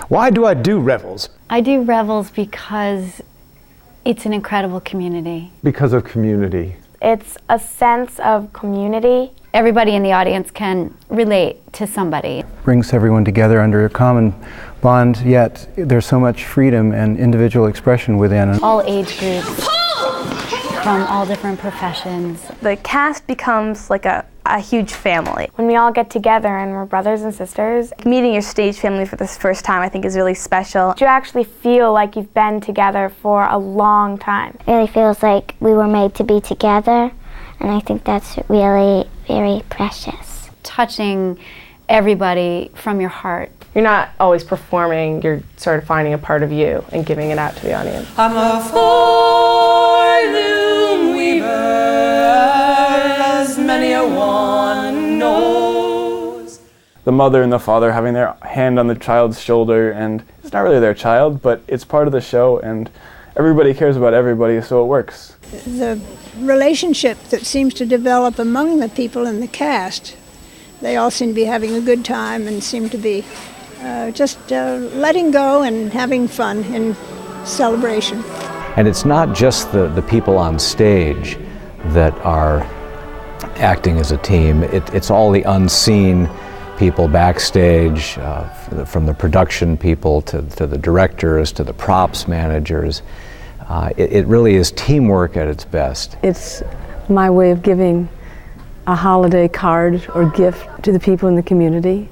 Why do I do Revels? I do Revels because it's an incredible community. Because of community. It's a sense of community. Everybody in the audience can relate to somebody. Brings everyone together under a common bond, yet there's so much freedom and individual expression within. All age groups, from all different professions. The cast becomes like a huge family. When we all get together and we're brothers and sisters, meeting your stage family for the first time I think is really special. You actually feel like you've been together for a long time. It really feels like we were made to be together, and I think that's really very precious. Touching everybody from your heart. You're not always performing, you're sort of finding a part of you and giving it out to the audience. I'm a four-loom weaver, as many a one knows. The mother and the father having their hand on the child's shoulder, and it's not really their child, but it's part of the show, and everybody cares about everybody, so it works. The relationship that seems to develop among the people in the cast, they all seem to be having a good time and seem to be just letting go and having fun in celebration. And it's not just the people on stage that are acting as a team, it's all the unseen people backstage, from the production people to the directors to the props managers. It really is teamwork at its best. It's my way of giving a holiday card or gift to the people in the community,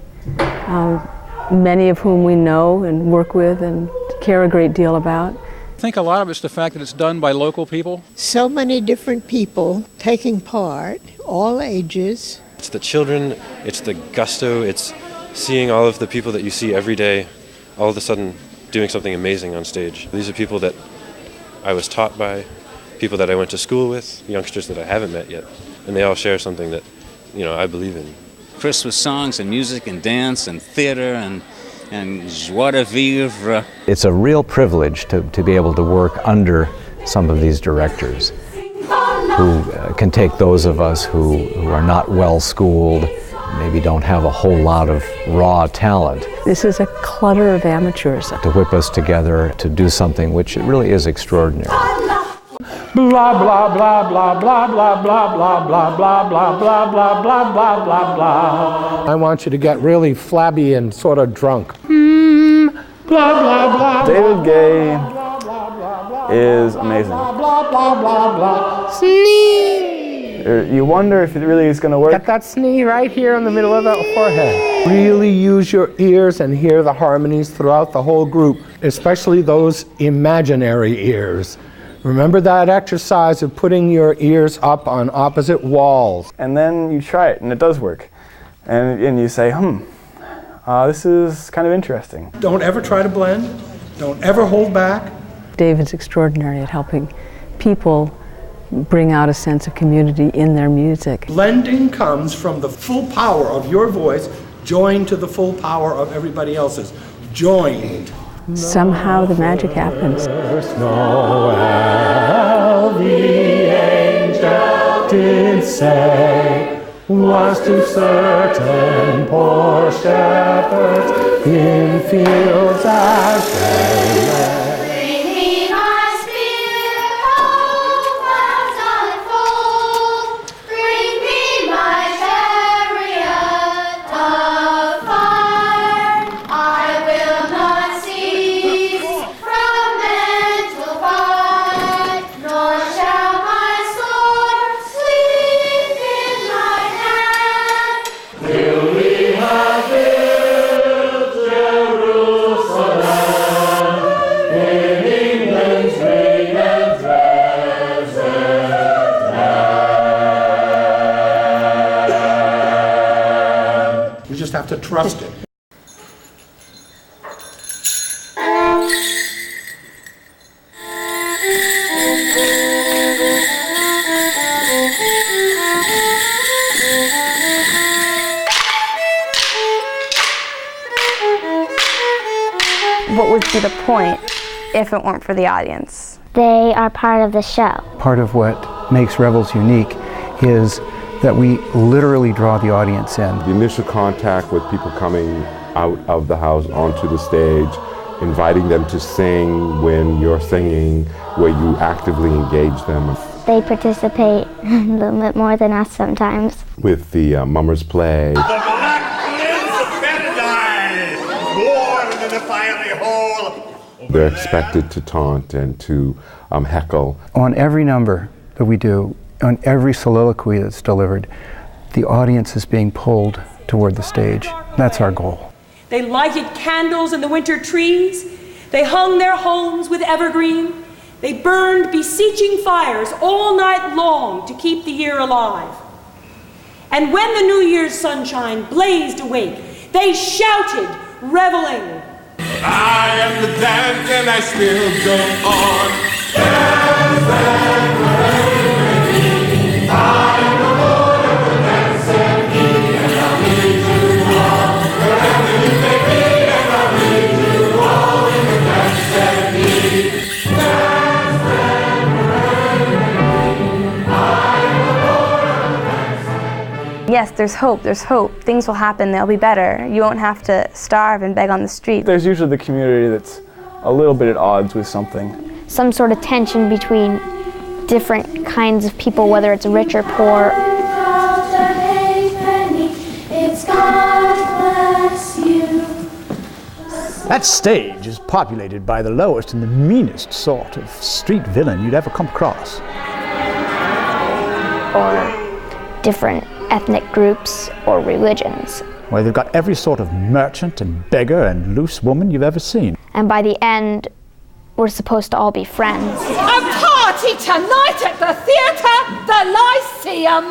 many of whom we know and work with and care a great deal about. I think a lot of it's the fact that it's done by local people. So many different people taking part, all ages. It's the children, it's the gusto, it's seeing all of the people that you see every day all of a sudden doing something amazing on stage. These are people that I was taught by, people that I went to school with, youngsters that I haven't met yet, and they all share something that, I believe in. Christmas songs and music and dance and theater and joie de vivre. It's a real privilege to be able to work under some of these directors who can take those of us who are not well schooled, maybe don't have a whole lot of raw talent. This is a clutter of amateurs. To whip us together to do something which really is extraordinary. Blah, blah, blah, blah, blah, blah, blah, blah, blah, blah, blah, blah, blah, blah, blah, blah, blah. I want you to get really flabby and sort of drunk. Blah, blah, blah. David Gay is amazing. Snee! You wonder if it really is going to work. Get that snee right here in the middle of that forehead. Really use your ears and hear the harmonies throughout the whole group, especially those imaginary ears. Remember that exercise of putting your ears up on opposite walls. And then you try it, and it does work. And you say, this is kind of interesting. Don't ever try to blend. Don't ever hold back. David's extraordinary at helping people bring out a sense of community in their music. Blending comes from the full power of your voice joined to the full power of everybody else's. Joined. Somehow the magic happens. Noel, the angel did say, was to certain poor shepherds in fields as they lay. You just have to trust it. what would be the point if it weren't for the audience? They are part of the show. Part of what makes Revels unique is that we literally draw the audience in. The initial contact with people coming out of the house onto the stage, inviting them to sing when you're singing, where you actively engage them. They participate a little bit more than us sometimes. With the Mummers Play. The Black Prince of Paradise, born in the fiery hole. They're expected to taunt and to heckle. On every number that we do, on every soliloquy that's delivered, the audience is being pulled toward the stage. That's our goal. They lighted candles in the winter trees. They hung their homes with evergreen. They burned beseeching fires all night long to keep the year alive. And when the New Year's sunshine blazed awake, they shouted, reveling, I am the dance and I still go on. Dance and revelry. I am the Lord of the dance and me, and I'll lead you all. Wherever you may be, and I'll lead you all in the dance and me. Dance and revelry. I am the Lord of the dance and me. Yes, there's hope, there's hope. Things will happen, they'll be better. You won't have to starve and beg on the street. There's usually the community that's a little bit at odds with something. Some sort of tension between different kinds of people, whether it's rich or poor. That stage is populated by the lowest and the meanest sort of street villain you'd ever come across. Or different ethnic groups or religions. Well, they've got every sort of merchant and beggar and loose woman you've ever seen. And by the end, we're supposed to all be friends. a party tonight at the theatre, the Lyceum.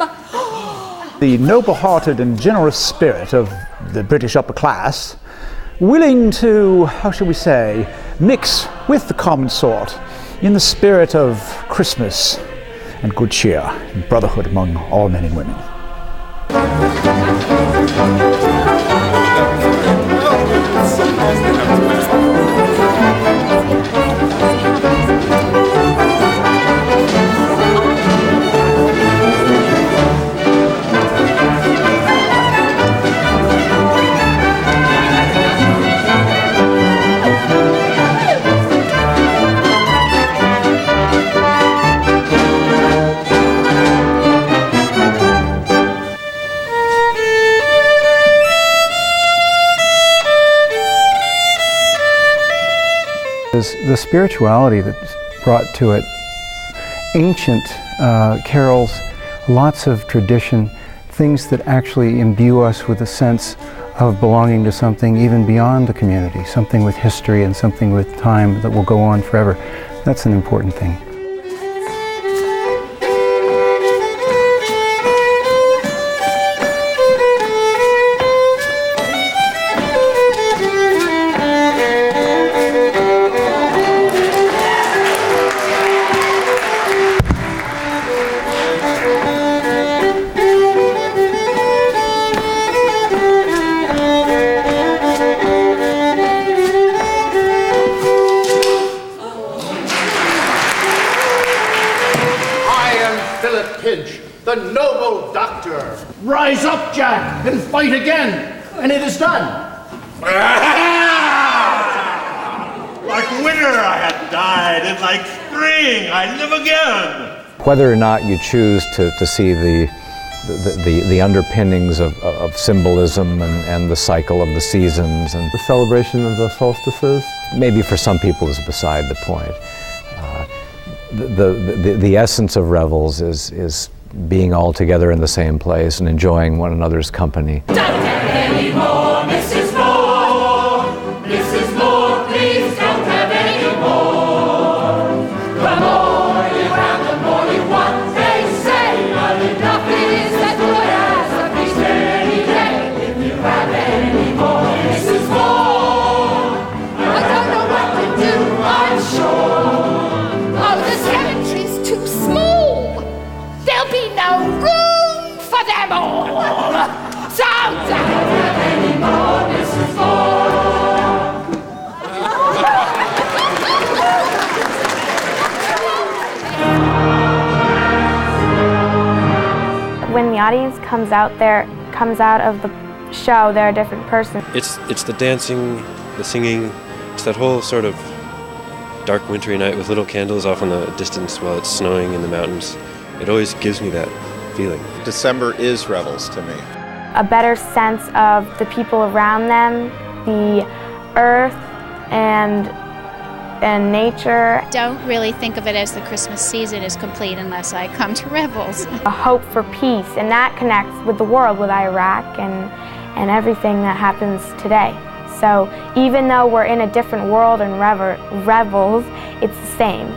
The noble-hearted and generous spirit of the British upper class, willing to, how shall we say, mix with the common sort in the spirit of Christmas and good cheer and brotherhood among all men and women. The spirituality that's brought to it, ancient carols, lots of tradition, things that actually imbue us with a sense of belonging to something even beyond the community, something with history and something with time that will go on forever. That's an important thing. The noble doctor. Rise up, Jack, and fight again, and it is done. Like winter I had died, and like spring I live again. Whether or not you choose to see the underpinnings of symbolism and the cycle of the seasons and the celebration of the solstices, maybe for some people is beside the point. The essence of Revels is being all together in the same place and enjoying one another's company. Don't have any more, Mrs. Moore. Mrs. Moore, please don't have any more. The more you have, the more you want, they say. But enough is as good as a feast any day. If you have any more, Mrs. Moore, I don't know what to do, I'm sure. Oh, the cemetery's too small. There'll be no room for them all. So audience comes out of the show, they're a different person. It's the dancing, the singing, it's that whole sort of dark wintry night with little candles off in the distance while it's snowing in the mountains. It always gives me that feeling. December is Revels to me. A better sense of the people around them, the earth and nature. Don't really think of it as the Christmas season is complete unless I come to Revels. A hope for peace, and that connects with the world, with Iraq and everything that happens today. So even though we're in a different world in Revels, it's the same.